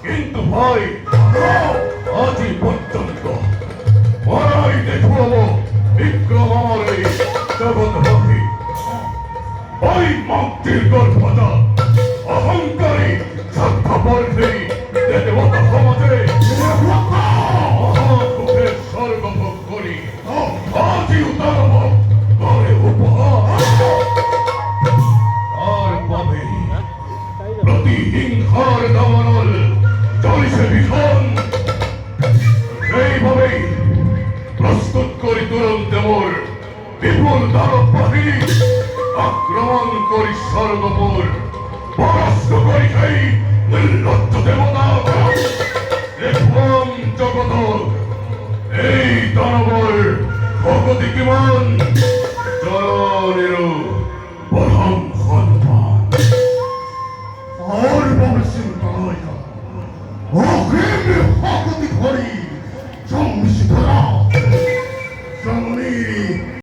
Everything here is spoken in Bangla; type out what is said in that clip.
কিন্তু ভাই আজি পর্যন্ত মরাই দেখব বিক্রম আমার এই জগৎ পাখি ওই মুক্তির গর্ভতা অহংকারী স্বার্থপরী দেবতা সমাজে মহাপুরের স্বর্গভোগ করি আজি উদারব করে উপহার আর পাবে প্রতিহিংসার দাবানল চলিছে ভীষণ সেইভাবেই প্রস্তুত করি তুরন্ত মোর বিপুল দানব বাহিনী আক্রমণ করি স্বর্গপুর পরাস্ত করি সেই নির্লজ্জ দেবতা দেখুন জগত এই দানবর ভগতি কিমান জননীর বলম